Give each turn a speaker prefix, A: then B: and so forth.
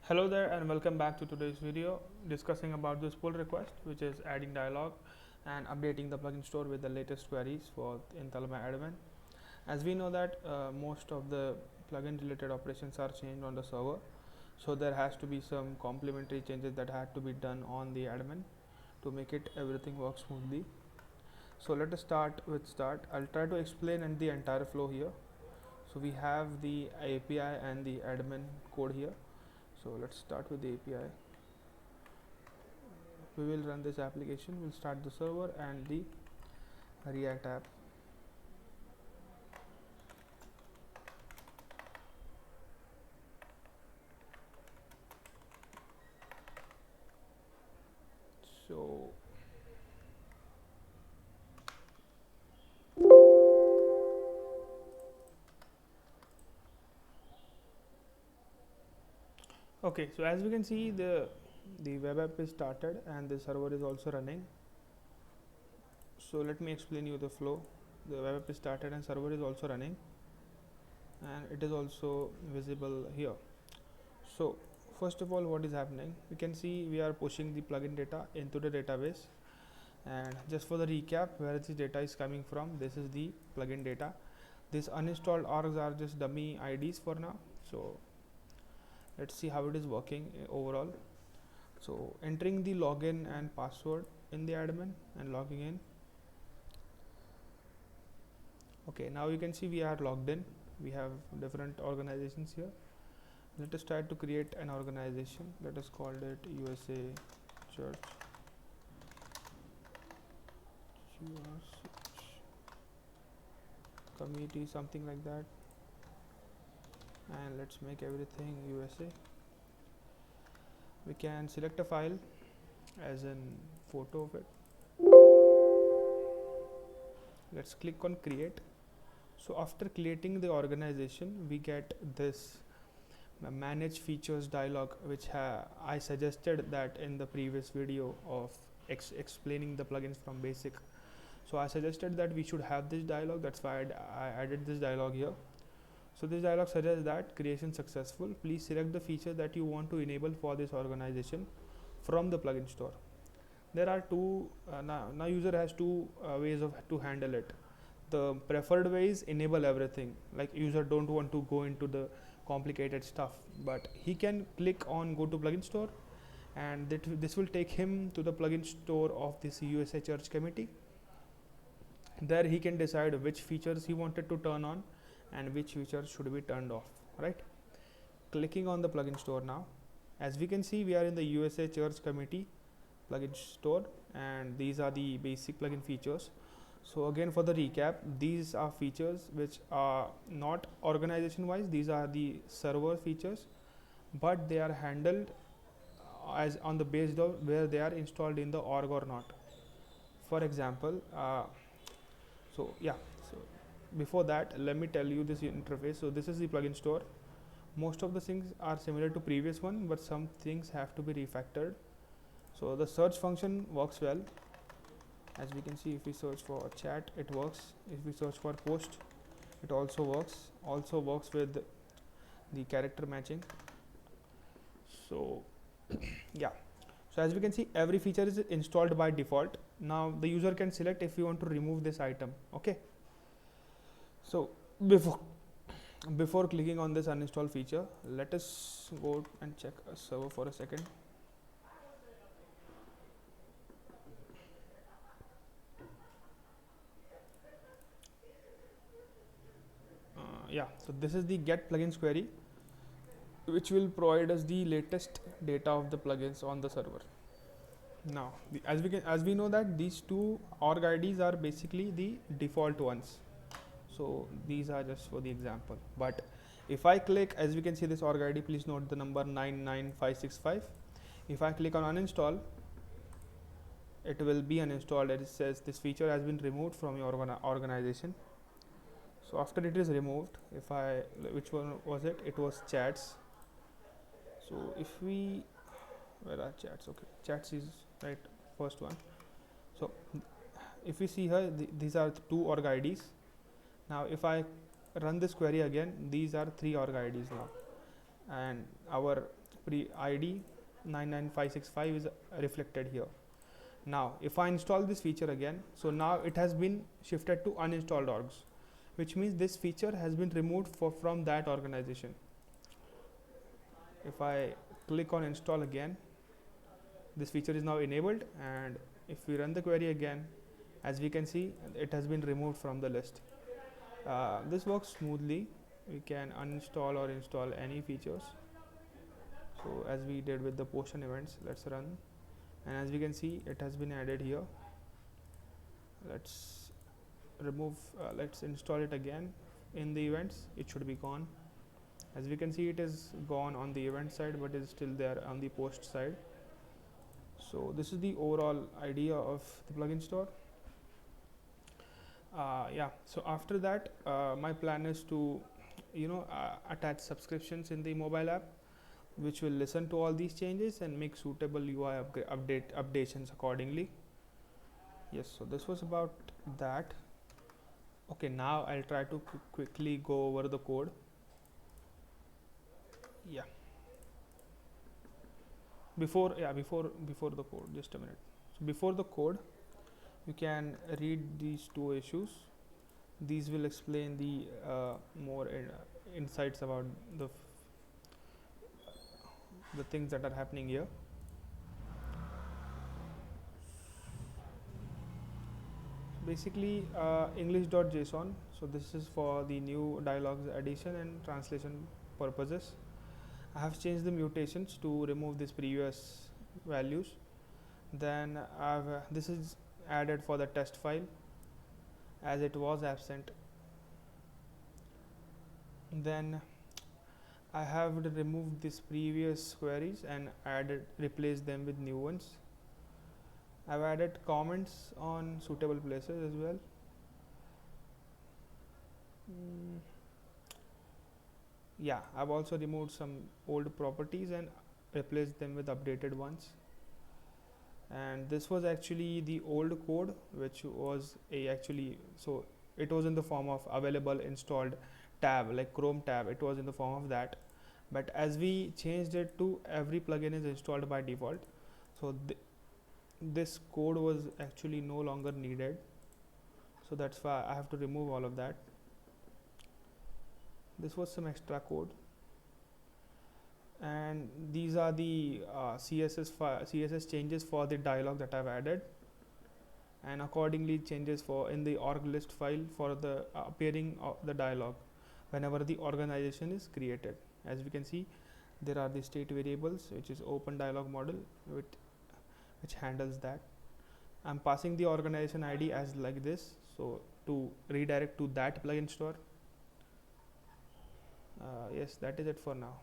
A: Hello there and welcome back to today's video discussing about this pull request, which is adding dialog and updating the plugin store with the latest queries for in talawa admin. As we know that most of the plugin related operations are changed on the server, so there has to be some complementary changes that had to be done on the admin to make it everything work smoothly. So let us start with start. I'll try to explain and the entire flow here. So we have the API and the admin code here. So let's start with the API. We will run this application. We'll start the server and the React app. So okay, so as we can see, the web app is started and the server is also running. So let me explain you the flow. The web app is started and server is also running, and it is also visible here. So first of all, what is happening? We can see we are pushing the plugin data into the database. And just for the recap, where this data is coming from, this is the plugin data. These uninstalled orgs are just dummy IDs for now. So let's see how it is working overall. So entering the login and password in the admin and logging in. Okay, now you can see we are logged in. We have different organizations here. Let us try to create an organization. Let us call it USA Church. Committee, something like that. And let's make everything USA. We can select a file as in photo of it. Let's click on create. So after creating the organization, we get this manage features dialog, which I suggested that in the previous video of explaining the plugins from basic. So I suggested that we should have this dialog. That's why I added this dialog here. So this dialog suggests that creation successful. Please select the feature that you want to enable for this organization from the plugin store. There are two now user has two ways to handle it. The preferred way is enable everything, like user don't want to go into the complicated stuff, but he can click on go to plugin store, and this will take him to the plugin store of this USA Church committee. There he can decide which features he wanted to turn on and which features should be turned off, right? Clicking on the plugin store now, as we can see, we are in the USA Church committee plugin store, and these are the basic plugin features. So again, for the recap, these are features which are not organization wise. These are the server features, but they are handled as on the basis of where they are installed in the org or not. For example, so before that, let me tell you this interface. So this is the plugin store. Most of the things are similar to previous one, but some things have to be refactored. So the search function works well. As we can see, if we search for chat, it works. If we search for post, it also works. Also works with the character matching. So yeah, so as we can see, every feature is installed by default. Now the user can select if you want to remove this item. Okay, so before clicking on this uninstall feature, let us go and check a server for a second. So this is the get plugins query, which will provide us the latest data of the plugins on the server. Now as we know that these two org IDs are basically the default ones, so these are just for the example. But if I click, as we can see this org ID, please note the number 99565. If I click on uninstall, it will be uninstalled, and it says this feature has been removed from your organization. So after it is removed, if I, which one was it? It was chats. So if we, where are chats? Okay, chats is right, first one. So if we see here, these are two org IDs. Now if I run this query again, these are three org IDs now, and our ID 99565 is reflected here. Now if I install this feature again, so now it has been shifted to uninstalled orgs, which means this feature has been removed from that organization. If I click on install again, this feature is now enabled, and if we run the query again, as we can see, it has been removed from the list. This works smoothly. We can uninstall or install any features. So as we did with the potion events, let's run, and as we can see, it has been added here. Let's let's install it again. In the events, it should be gone. As we can see, it is gone on the event side, but is still there on the post side. So this is the overall idea of the plugin store. Yeah, so after that, my plan is to attach subscriptions in the mobile app, which will listen to all these changes and make suitable UI updations accordingly. Yes, so this was about that. Okay, now I'll try to quickly go over the code. Yeah, before the code, just a minute. So before the code, you can read these two issues. These will explain the more insights about the things that are happening here. Basically, English.json. So this is for the new dialogues addition and translation purposes. I have changed the mutations to remove these previous values. Then this is added for the test file, as it was absent. Then I have removed these previous queries and replaced them with new ones. I've added comments on suitable places as well. Yeah, I've also removed some old properties and replaced them with updated ones. And this was actually the old code, which was so it was in the form of available installed tab, like Chrome tab. It was in the form of that, but as we changed it to every plugin is installed by default, so this code was actually no longer needed. So that's why I have to remove all of that. This was some extra code, and these are the CSS changes for the dialog that I've added, and accordingly changes for in the org list file for the appearing of the dialog whenever the organization is created. As we can see, there are the state variables, which is open dialog model, which handles that. I'm passing the organization ID as like this, so to redirect to that plugin store. Yes, that is it for now.